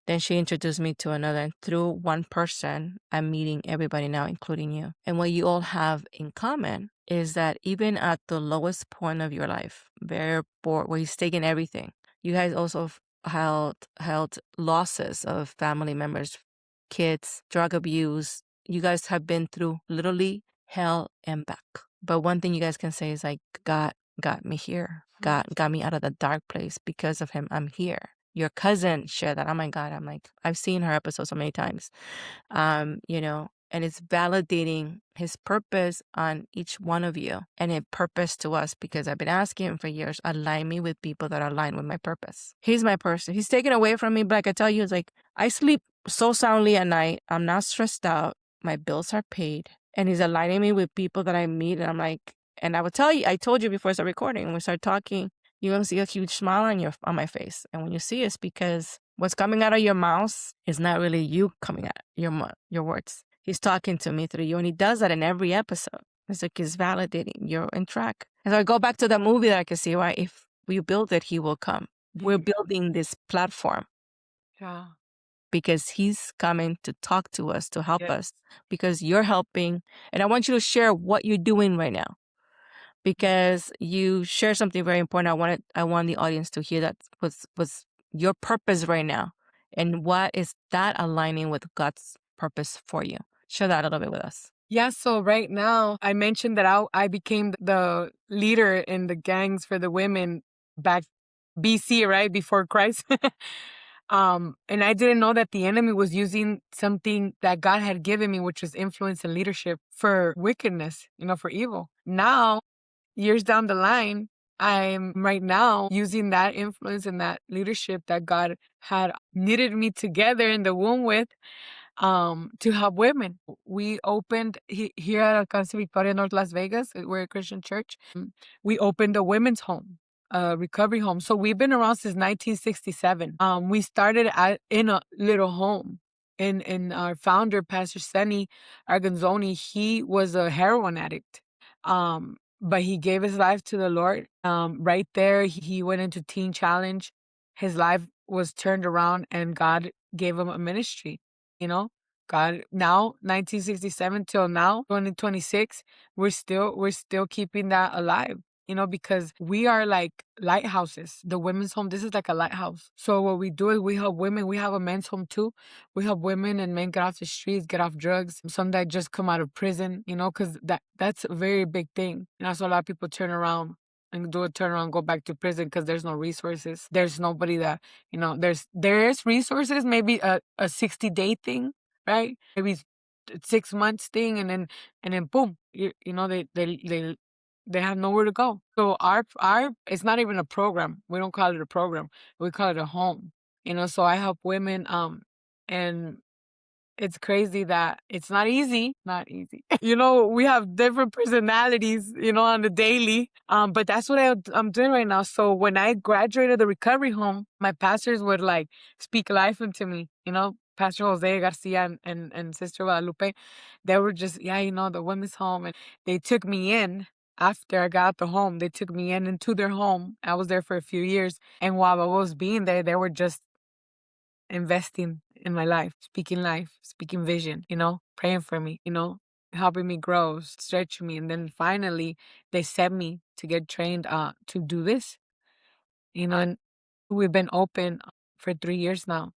Then she introduced me to another, and through one person, I'm meeting everybody now, including you. And what you all have in common is that even at the lowest point of your life, very bored, where he's taking everything, you guys also held losses of family members, kids, drug abuse. You guys have been through literally hell and back. But one thing you guys can say is like, God got me here. God got me out of the dark place. Because of him, I'm here. Your cousin shared that. Oh my God. I'm like, I've seen her episode so many times. And it's validating his purpose on each one of you, and a purpose to us, because I've been asking him for years, align me with people that are aligned with my purpose. He's my person. He's taken away from me, but like I tell you, it's like, I sleep so soundly at night. I'm not stressed out. My bills are paid, and he's aligning me with people that I meet. And I'm like, and I would tell you, I told you before I started recording, when we start talking, you're going to see a huge smile on my face. And when you see it's because what's coming out of your mouth is not really you coming out, your words. He's talking to me through you, and he does that in every episode. It's like he's validating you're in track. And so I go back to that movie that I can see why if we build it, he will come. We're building this platform. Yeah. Because he's coming to talk to us, to help us, because you're helping. And I want you to share what you're doing right now, because you share something very important. I want the audience to hear that was your purpose right now, and what is that aligning with God's purpose for you. Share that a little bit with us. Yeah, so right now, I mentioned that I became the leader in the gangs for the women back BC, right? Before Christ. And I didn't know that the enemy was using something that God had given me, which was influence and leadership, for wickedness, for evil. Now, years down the line, I'm right now using that influence and that leadership that God had knitted me together in the womb with, to help women. We opened here at Alcance Victoria, North Las Vegas. We're a Christian church. We opened a women's home, a recovery home. So we've been around since 1967. We started in a little home. In our founder, Pastor Sunny Arganzoni, he was a heroin addict. But he gave his life to the Lord. Right there, he went into Teen Challenge. His life was turned around, and God gave him a ministry. God, now 1967 till now 2026, we're still keeping that alive. Because we are like lighthouses. The women's home, this is like a lighthouse. So what we do is we help women. We have a men's home too. We help women and men get off the streets, get off drugs. Some that just come out of prison, because that's a very big thing. So a lot of people turn around and do a turnaround, go back to prison because there's no resources. There's nobody that, there's resources, maybe a 60-day thing, right? Maybe 6 months thing, and then boom, they they have nowhere to go. So our it's not even a program. We don't call it a program. We call it a home. So I help women and it's crazy that it's not easy. Not easy. We have different personalities, on the daily. But that's what I'm doing right now. So when I graduated the recovery home, my pastors would like speak life into me. Pastor Jose Garcia and Sister Guadalupe, they were just, the women's home. And they took me in after I got the home. They took me in into their home. I was there for a few years. And while I was being there, they were just investing in my life, speaking vision, praying for me, helping me grow, stretching me. And then finally they sent me to get trained to do this, and we've been open for 3 years now.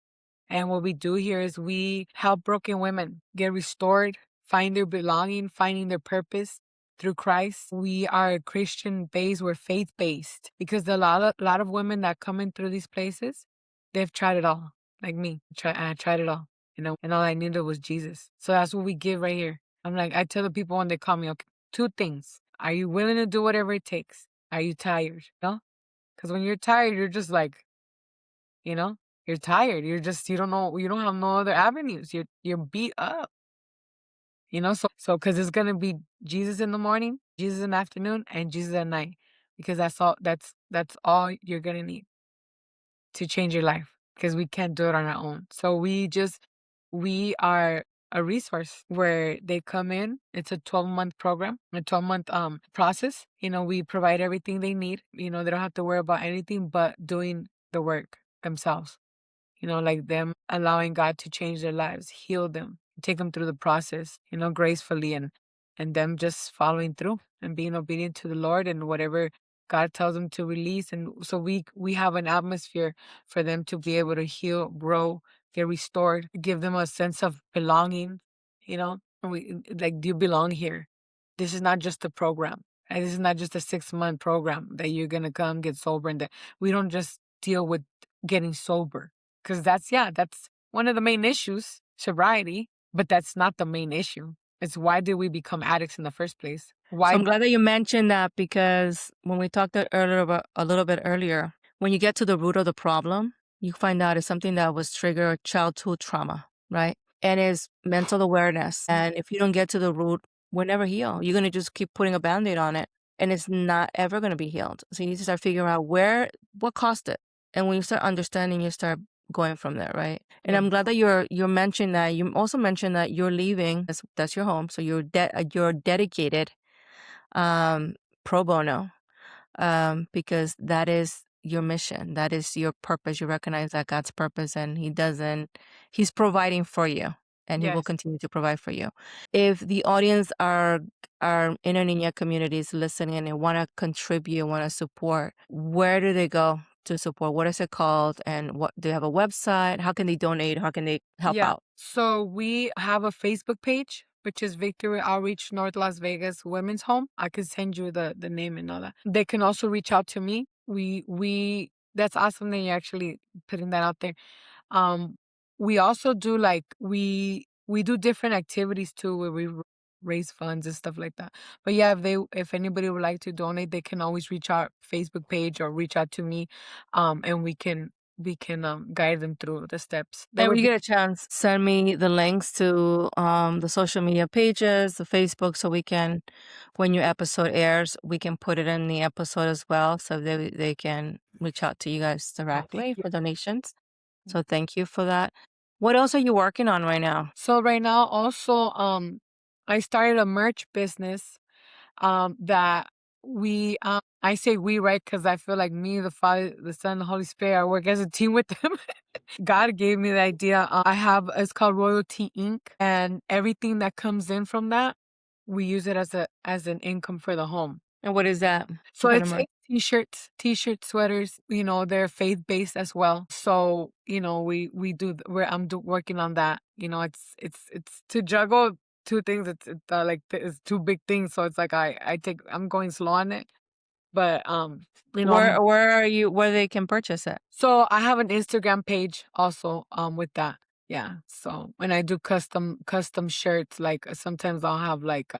And what we do here is we help broken women get restored, find their belonging, finding their purpose through Christ. We are Christian based, we're faith based because a lot of women that come in through these places, they've tried it all, like me. I tried it all, and all I needed was Jesus. So that's what we give right here. I'm like, I tell the people when they call me, okay, two things. Are you willing to do whatever it takes? Are you tired? No? Because when you're tired, you're just like, you know, you're tired. You don't know, you don't have no other avenues. You're beat up, so because it's gonna be Jesus in the morning, Jesus in the afternoon, and Jesus at night, because that's all you're gonna need to change your life. Because we can't do it on our own. So we are a resource where they come in. It's a 12-month program, a 12-month process. We provide everything they need. They don't have to worry about anything but doing the work themselves. Like them allowing God to change their lives, heal them, take them through the process, gracefully, and them just following through and being obedient to the Lord and whatever God tells them to release. And so we have an atmosphere for them to be able to heal, grow, get restored, give them a sense of belonging. We like, do you belong here? This is not just a program. And this is not just a 6-month program that you're gonna come get sober, and that we don't just deal with getting sober. Because that's one of the main issues, sobriety, but that's not the main issue. It's why did we become addicts in the first place? So Why? I'm glad that you mentioned that, because when we talked earlier about a little bit earlier, when you get to the root of the problem, you find out it's something that was triggered childhood trauma, right? And it's mental awareness. And if you don't get to the root, we'll never heal. You're going to just keep putting a Band-Aid on it, and it's not ever going to be healed. So you need to start figuring out what caused it. And when you start understanding, you start going from there, right? And Yeah. I'm glad that you're mentioning that. You also mentioned that you're leaving. That's your home. So you're dedicated pro bono, because that is your mission. That is your purpose. You recognize that God's purpose, and He's providing for you, and He will Yes. continue to provide for you. If the audience are in a Niña communities listening and they want to contribute, want to support, where do they go to support? What is it called? And what do you have a website? How can they donate? How can they help Yeah. out? So we have a Facebook page, which is Victory Outreach North Las Vegas Women's Home. I can send you the name and all that. They can also reach out to me. We That's awesome that you're actually putting that out there. We also do like we do different activities too, where we raise funds and stuff like that. But yeah, if anybody would like to donate, they can always reach our Facebook page or reach out to me, and we can guide them through the steps. And when you get a chance, send me the links to the social media pages, the Facebook, so we can, when your episode airs, we can put it in the episode as well, so they can reach out to you guys directly for donations. So thank you for that. What else are you working on right now? So right now, also, I started a merch business. That I say we, right? Because I feel like me, the Father, the Son, the Holy Spirit, I work as a team with them. God gave me the idea. It's called Royalty Inc. And everything that comes in from that, we use it as an income for the home. And what is that? So What kind it's of like t-shirts, sweaters, they're faith-based as well. So, I'm working on that. It's to juggle two things. It's two big things. So it's like I'm going slow on it. But Where are you? Where they can purchase it? so I have an Instagram page also with that. Yeah. So when I do custom shirts, like sometimes I'll have like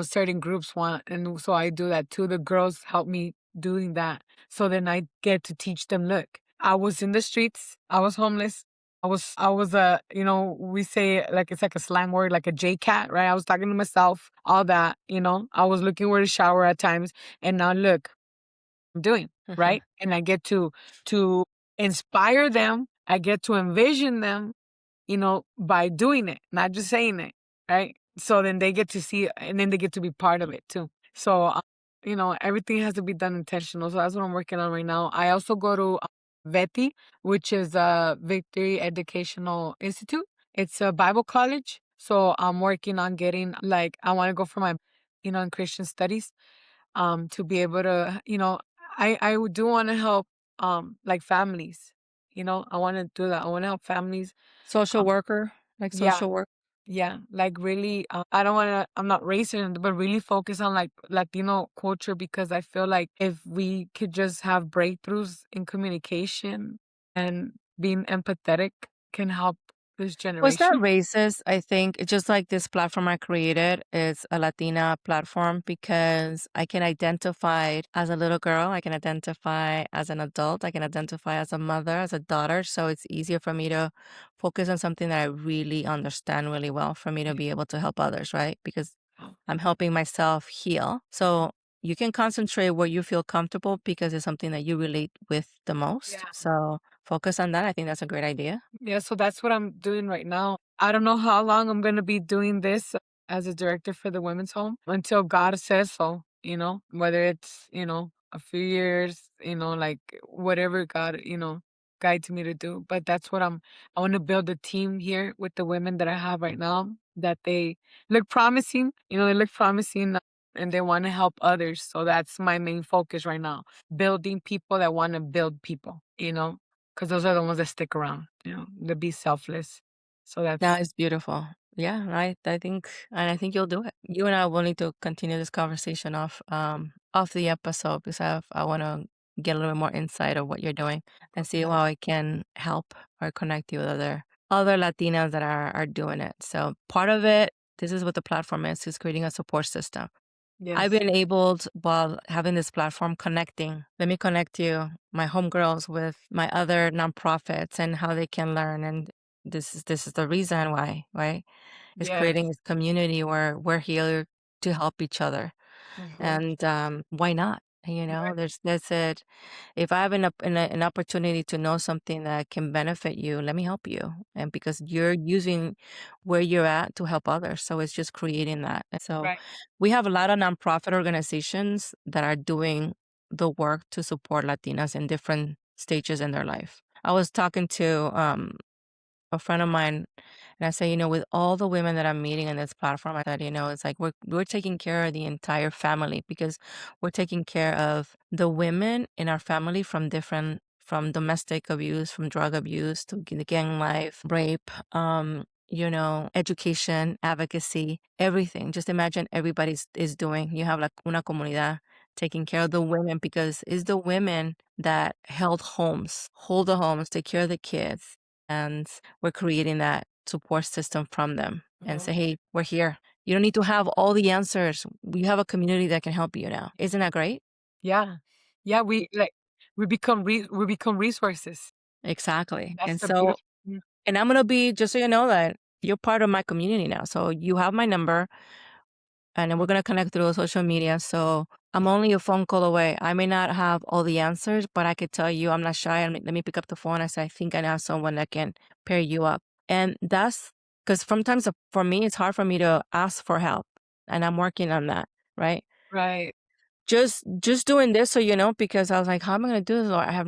certain groups want. And so I do that too. The girls help me doing that. So then I get to teach them, look, I was in the streets. I was homeless. I was we say like it's like a slang word, like a J cat, right? I was talking to myself, all that, I was looking where to shower at times. And now look, I'm doing, right? And I get to inspire them. I get to envision them, by doing it, not just saying it, right? So then they get to see it, and then they get to be part of it too. So, everything has to be done intentional. So that's what I'm working on right now. I also go to VETI, which is a Victory Educational Institute. It's a Bible college. So I'm working on getting, like, I want to go for my, in Christian studies, to be able to, I do want to help, like families. I want to do that. I want to help families. Social Um, worker, like yeah, social work. yeah, like really, I don't want to, I'm not racist, but really focus on like Latino culture, because I feel like if we could just have breakthroughs in communication and being empathetic can help this Well, it's not generation. racist. I think it's just like this platform I created is a Latina platform because I can identify as a little girl, I can identify as an adult, I can identify as a mother, as a daughter. So it's easier for me to focus on something that I really understand really well for me to Yeah. be able to help others, right? Because I'm helping myself heal. So you can concentrate where you feel comfortable because it's something that you relate with the most. Yeah. So focus on that. I think that's a great idea. Yeah, so that's what I'm doing right now. I don't know how long I'm going to be doing this as a director for the women's home until God says so, whether it's, a few years, like whatever God, guides me to do. But that's what I want to build a team here with the women that I have right now, that they look promising, they look promising, and they want to help others. So that's my main focus right now, building people that want to build people, 'cause those are the ones that stick around, to be selfless. So That that's is beautiful. Yeah, I think and I think you'll do it. You and I will need to continue this conversation off the episode because I want to get a little bit more insight of what you're doing and see how I can help or connect you with other Latinas that are doing it. So part of it, this is what the platform is creating a support system. I've yes. been able to, while having this platform, connecting. Let me connect you, my homegirls, with my other nonprofits and how they can learn. And this is the reason why, right? It's Yes. creating this community where we're here to help each other. Mhm. And why not? Right. That's it. If I have an opportunity to know something that can benefit you, let me help you. And because you're using where you're at to help others. So it's just creating that. And so Right. we have a lot of nonprofit organizations that are doing the work to support Latinas in different stages in their life. I was talking to a friend of mine, and I say, with all the women that I'm meeting in this platform, I said, it's like we're taking care of the entire family because we're taking care of the women in our family from domestic abuse, from drug abuse to the gang life, rape, education, advocacy, everything. Just imagine everybody's is doing. You have like una comunidad taking care of the women because it's the women that hold the homes, take care of the kids, and we're creating that support system from them and say, Mhm. hey, we're here. You don't need to have all the answers. We have a community that can help you now. Isn't that great? Yeah. Yeah, we become resources. Exactly. That's And the so, beautiful. Mm. and I'm going to be, just so you know that you're part of my community now. So you have my number and then we're going to connect through social media. So I'm only a phone call away. I may not have all the answers, but I could tell you I'm not shy. Let me pick up the phone. I say, I think I have someone that can pair you up. And that's because sometimes for me, it's hard for me to ask for help. And I'm working on that. Right. Right. Just doing this so because I was like, how am I going to do this? Lord? I have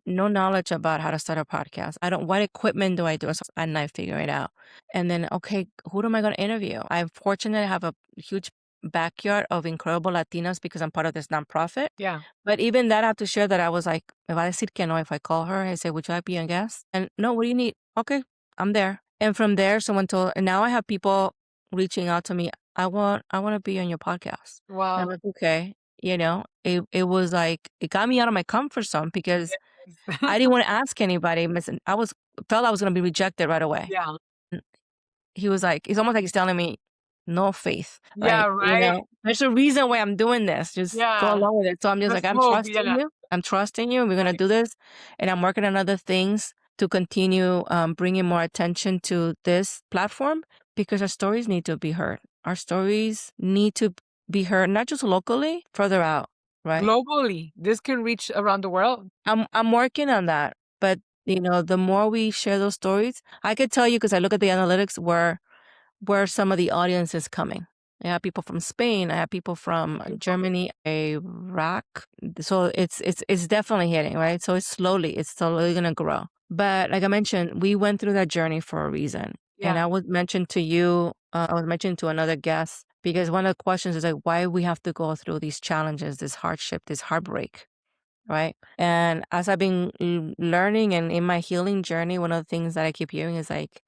no knowledge about how to start a podcast. I don't what equipment do I do? So, and I figure it out. And then okay, who am I going to interview? I'm fortunate to have a huge backyard of incredible Latinas because I'm part of this nonprofit. Yeah. But even that I have to share that I was like, if I decir que no, if I call her, I say, would you like to be a guest? And no, what do you need? Okay, I'm there. And from there, and now I have people reaching out to me. I want to be on your podcast. And I'm Wow. like, okay, it was like, it got me out of my comfort zone because Yes. I didn't want to ask anybody. Felt I was going to be rejected right away. Yeah. And he was like, it's almost like he's telling me, no faith. Yeah, right. There's a reason why I'm doing this. Just go Yeah. along with it. So I'm just Just like, I'm hope. trusting Yeah. you. I'm trusting you. We're gonna Right. do this, and I'm working on other things to continue bringing more attention to this platform because our stories need to be heard. Our stories need to be heard, not just locally, further out. Right. Globally, this can reach around the world. I'm working on that, but the more we share those stories, I could tell you because I look at the analytics where some of the audience is coming. I have people from Spain. I have people from Germany, Iraq. So it's definitely hitting, right? So it's slowly gonna grow. But like I mentioned, we went through that journey for a reason. And Yeah. I would mention to you, I was mentioning to another guest because one of the questions is like why we have to go through these challenges, this hardship, this heartbreak, right? And as I've been learning and in my healing journey, one of the things that I keep hearing is like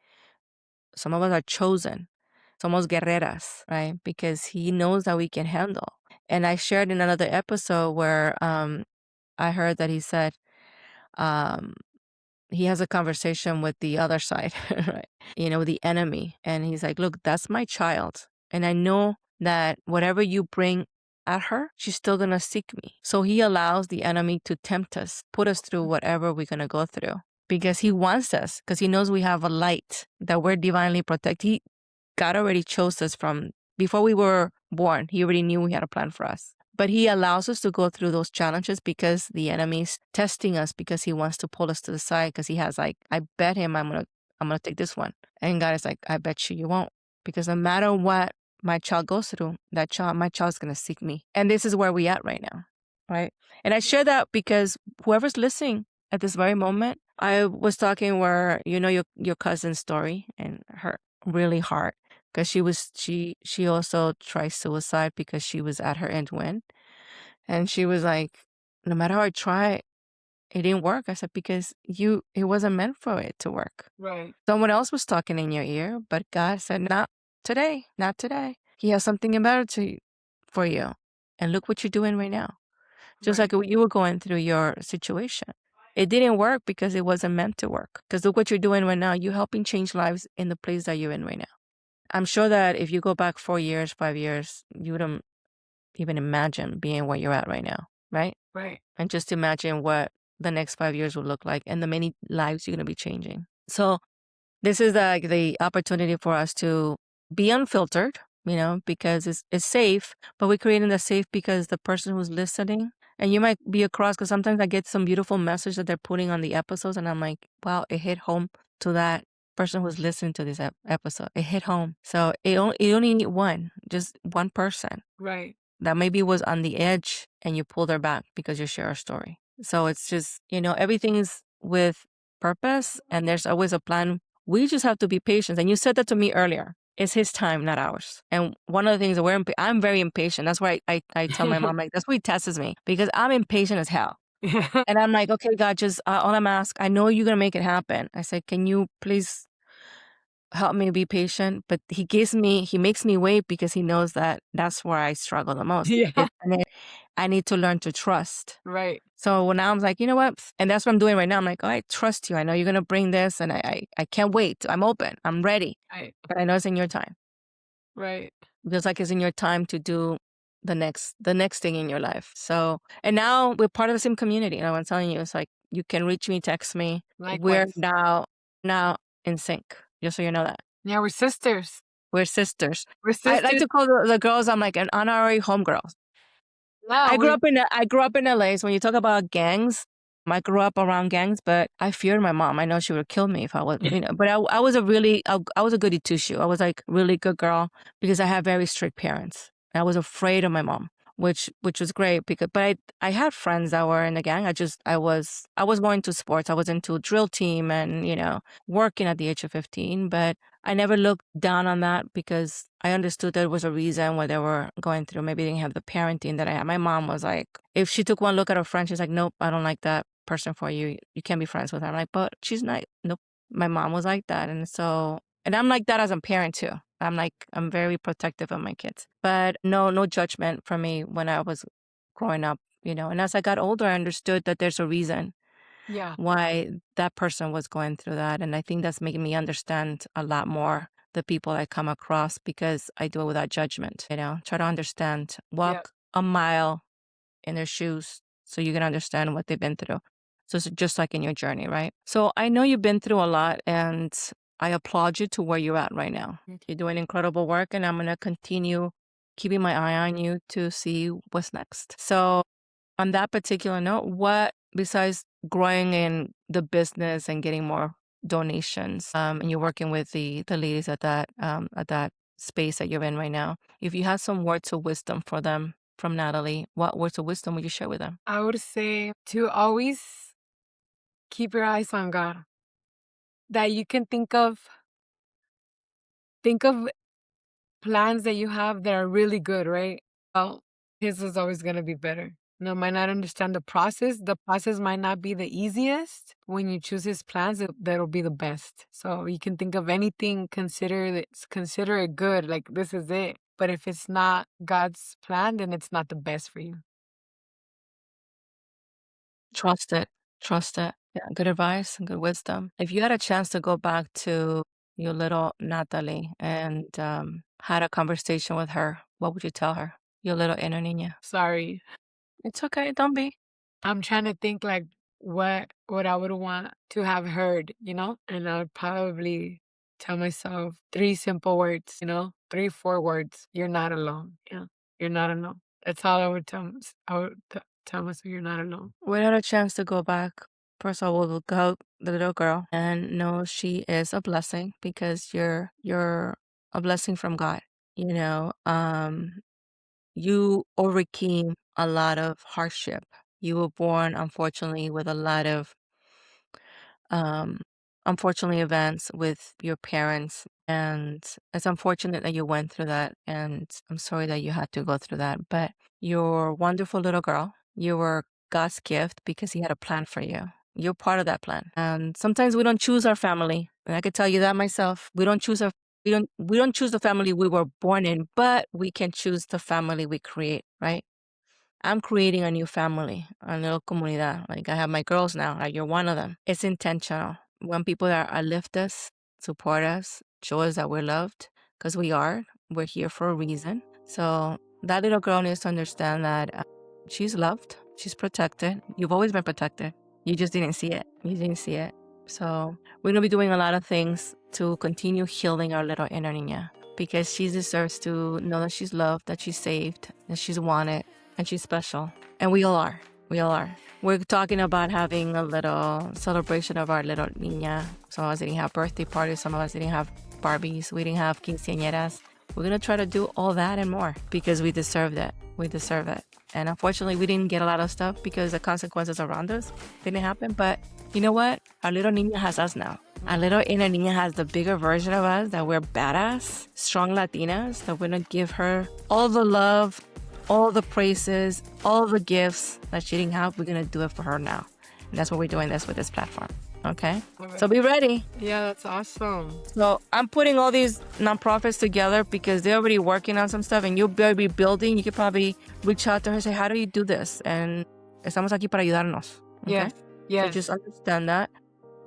some of us are chosen. Somos guerreras, right? Because he knows that we can handle. And I shared in another episode where I heard that he said um, he has a conversation with the other side, right? The enemy. And he's like, look, that's my child. And I know that whatever you bring at her, she's still going to seek me. So he allows the enemy to tempt us, put us through whatever we're going to go through because he wants us, because he knows we have a light, that we're divinely protected. God already chose us from before we were born. He already knew we had a plan for us. But he allows us to go through those challenges because the enemy's testing us, because he wants to pull us to the side, because he has like, I bet him I'm gonna take this one. And God is like, I bet you won't. Because no matter what my child goes through, my child's gonna seek me. And this is where we at right now. Right. And I share that because whoever's listening at this very moment, I was talking where your cousin's story and her really hard because she also tried suicide because she was at her end when, and she was like, no matter how I try, it didn't work. I said, because it wasn't meant for it to work. Right. Someone else was talking in your ear, but God said, not today, not today. He has something better for you. And look what you're doing right now. Just Right. like you were going through your situation. It didn't work because it wasn't meant to work. Because look what you're doing right now. You're helping change lives in the place that you're in right now. I'm sure that if you go back 4 years, 5 years, you wouldn't even imagine being where you're at right now, right? Right. And just imagine what the next 5 years will look like and the many lives you're going to be changing. So this is like the opportunity for us to be unfiltered, because it's safe, but we're creating the safe because the person who's listening, and you might be across, because sometimes I get some beautiful message that they're putting on the episodes, and I'm like, wow, it hit home to that person who's listening to this episode. It hit home. So you only need just one person Right. that maybe was on the edge and you pulled her back because you share a story. So it's just, everything is with purpose and there's always a plan. We just have to be patient. And you said that to me earlier. It's his time, not ours. And one of the things that I'm very impatient. That's why I tell my mom, like, that's why he tests me because I'm impatient as hell. And I'm like, okay, God, just all I'm asking, I know you're going to make it happen. I said, can you please help me be patient? But he makes me wait because he knows that that's where I struggle the most. Yeah. I need to learn to trust. Right. So now I'm like, you know what? And that's what I'm doing right now. I'm like, I trust you. I know you're going to bring this and I can't wait. I'm open. I'm ready. Right. But I know it's in your time. Right. Just like it's in your time to do the next thing in your life. So, and now we're part of the same community. And I'm telling you, it's like, you can reach me, text me. We're Likewise. now in sync. Just so you know that. Yeah, we're sisters. We're sisters. We're I like sisters. to call the girls, I'm like an honorary homegirl. Yeah, I grew up in LA. So when you talk about gangs, I grew up around gangs, but I feared my mom. I know she would kill me if I was, but I was I was a goody two shoe. I was like really good girl because I had very strict parents. I was afraid of my mom, which was great but I had friends that were in the gang. I was more into sports. I was into drill team and, working at the age of 15, but I never looked down on that because I understood there was a reason why they were going through. Maybe they didn't have the parenting that I had. My mom was like, if she took one look at her friend, she's like, nope, I don't like that person for you. You can't be friends with her. I'm like, but she's not. Nope. My mom was like that. And I'm like that as a parent too. I'm very protective of my kids, but no judgment from me when I was growing up, and as I got older, I understood that there's a reason Yeah. why that person was going through that. And I think that's making me understand a lot more the people I come across because I do it without judgment. Try to understand, walk a mile in their shoes so you can understand what they've been through. So it's just like in your journey, right? So I know you've been through a lot, and I applaud you to where you're at right now. You're doing incredible work, and I'm going to continue keeping my eye on you to see what's next. So on that particular note, what, besides growing in the business and getting more donations, and you're working with the ladies at that space that you're in right now, if you had some words of wisdom for them from Nataly, what words of wisdom would you share with them? I would say to always keep your eyes on God. That you can think of plans that you have that are really good, right? Well, his is always going to be better. No, might not understand the process. The process might not be the easiest. When you choose his plans, that'll be the best. So you can think of anything, consider it good, like this is it. But if it's not God's plan, then it's not the best for you. Trust it. Trust it. Yeah, good advice and good wisdom. If you had a chance to go back to your little Nataly and had a conversation with her, what would you tell her? Your little inner Niña. Sorry. It's okay. Don't be. I'm trying to think like what I would want to have heard, And I would probably tell myself 3 simple words, 3, 4 words. You're not alone. Yeah. You're not alone. That's all I would tell myself, you're not alone. We had a chance to go back. First of all, we'll go the little girl and know she is a blessing because you're a blessing from God. You overcame a lot of hardship. You were born, unfortunately, with a lot of um, unfortunate events with your parents. And it's unfortunate that you went through that. And I'm sorry that you had to go through that. But you're a wonderful little girl. You were God's gift because He had a plan for you. You're part of that plan. And sometimes we don't choose our family. And I could tell you that myself. We don't choose the family we were born in, but we can choose the family we create, right? I'm creating a new family, a little comunidad. Like I have my girls now, like you're one of them. It's intentional. When people are lift us, support us, show us that we're loved, because we're here for a reason. So that little girl needs to understand that she's loved, she's protected. You've always been protected. You just didn't see it. You didn't see it. So we're going to be doing a lot of things to continue healing our little inner Niña, because she deserves to know that she's loved, that she's saved, that she's wanted, and she's special. And we all are. We all are. We're talking about having a little celebration of our little Niña. Some of us didn't have birthday parties. Some of us didn't have Barbies. We didn't have quinceañeras. We're going to try to do all that and more because we deserve it. We deserve it. And unfortunately, we didn't get a lot of stuff because the consequences around us didn't happen. But you know what? Our little Niña has us now. Our little inner Niña has the bigger version of us, that we're badass, strong Latinas, that we're going to give her all the love, all the praises, all the gifts that she didn't have. We're going to do it for her now. And that's what we're doing this with this platform. Okay? So be ready. Yeah, that's awesome. So I'm putting all these nonprofits together because they're already working on some stuff and you'll be building. You could probably reach out to her and say, how do you do this? And estamos aquí para ayudarnos. Okay? Yes. Yes. So just understand that.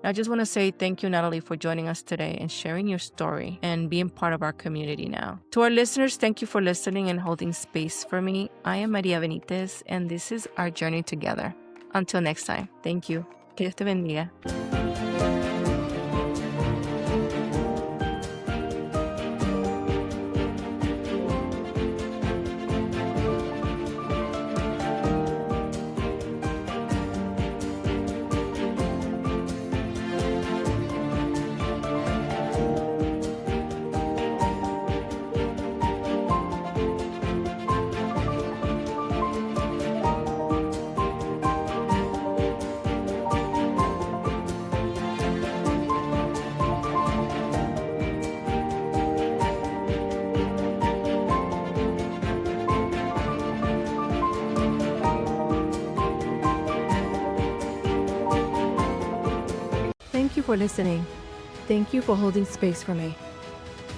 I just want to say thank you, Nataly, for joining us today and sharing your story and being part of our community now. To our listeners, thank you for listening and holding space for me. I am Maria Benitez, and this is our journey together. Until next time, thank you. Que Dios te bendiga. Thank you for listening. Thank you for holding space for me.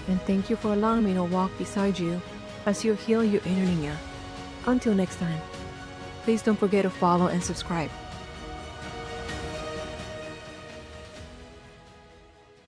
And thank you for allowing me to walk beside you as you heal your inner Niña. Until next time, please don't forget to follow and subscribe.